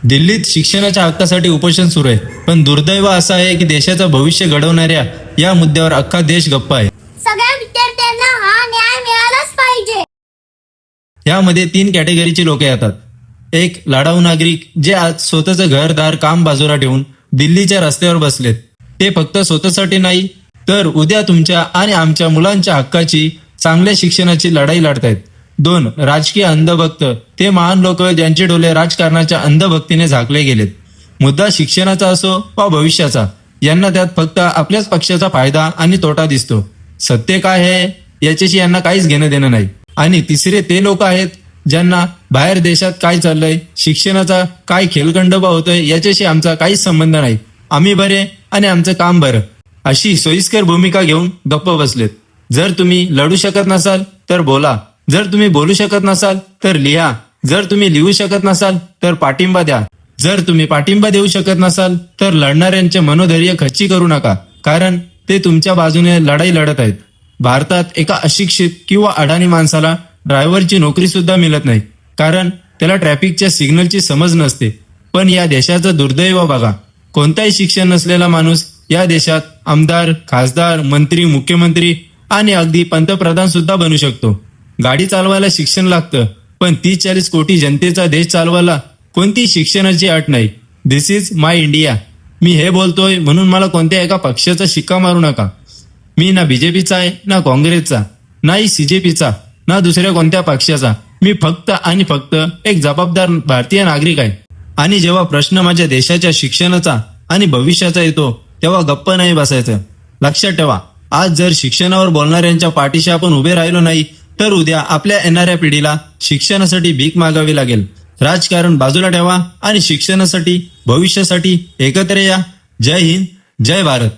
दिल्लीत शिक्षणाच्या हक्कासाठी उपोषण सुरू आहे, पण दुर्दैव असं आहे की देशाचं भविष्य घडवणाऱ्या या मुद्द्यावर अख्खा देश गप्प आहे. सगळ्या विद्यार्थ्यांना हा न्याय मिळालाच पाहिजे. यामध्ये 3 कॅटेगरीची लोक येतात. एक, लाडाऊ नागरिक जे आज स्वतःचं घरदार काम बाजूला ठेवून दिल्लीच्या रस्त्यावर बसलेत. ते फक्त स्वतःसाठी नाही तर उद्या तुमच्या आणि आमच्या मुलांच्या हक्काची, चांगल्या शिक्षणाची लढाई लढतायत. 2, राजकीय अंधभक्त ते महान लोक ज्यांचे डोळे राजकारणाच्या अंधभक्तीने झाकले गेलेत. मुद्दा शिक्षणाचा असो वा भविष्याचा, यांना त्यात फक्त आपल्याच पक्षाचा फायदा आणि तोटा दिसतो. सत्य काय आहे याच्याशी यांना काहीच घेणं देणं नाही. आणि तिसरे ते लोक आहेत ज्यांना बाहेर देशात काय चाललंय, शिक्षणाचा काय खेलखंडोबा होतोय याच्याशी आमचा काहीच संबंध नाही. आम्ही बरे आणि आमचं काम बरं, अशी सोयीस्कर भूमिका घेऊन गप्प बसलेत. जर तुम्ही लढू शकत नसाल तर बोला, जर तुम्ही बोलू शकत नसाल तर लिहा, जर तुम्ही लिहू शकत नसाल तर पाठिंबा द्या. जर तुम्ही पाठिंबा देऊ शकत नसाल तर लढणाऱ्यांचे मनोधैर्य खच्ची करू नका, कारण ते तुमच्या बाजूने लढाई लढत आहेत. भारतात एका अशिक्षित किंवा अडाणी माणसाला ड्रायव्हरची नोकरी सुद्धा मिळत नाही, कारण त्याला ट्रॅफिकच्या सिग्नलची समज नसते. पण या देशाचं दुर्दैव बघा, कोणताही शिक्षण नसलेला माणूस या देशात आमदार, खासदार, मंत्री, मुख्यमंत्री आणि अगदी पंतप्रधान सुद्धा बनू शकतो. गाडी चालवायला शिक्षण लागतं, पण 30-40 कोटी जनतेचा देश चालवायला कोणती शिक्षणाची अट नाही. दिस इज माय इंडिया. मी हे बोलतोय म्हणून मला कोणत्या एका पक्षाचा शिक्का मारू नका. मी ना बीजेपीचा आहे, ना काँग्रेसचा, नाही सीजेपीचा, ना दुसऱ्या कोणत्या पक्षाचा. मी फक्त आणि फक्त एक जबाबदार भारतीय नागरिक आहे. आणि जेव्हा प्रश्न माझ्या देशाच्या शिक्षणाचा आणि भविष्याचा येतो तेव्हा गप्प नाही बसायचं. लक्षात ठेवा, आज जर शिक्षणावर बोलणाऱ्यांच्या पाठीशी आपण उभे राहिलो नाही तर उद्या आपल्या येणाऱ्या पिढीला शिक्षणासाठी भीक मागावी लागेल. राजकारण बाजूला ठेवा आणि शिक्षणासाठी, भविष्यासाठी एकत्र या. जय हिंद, जय भारत.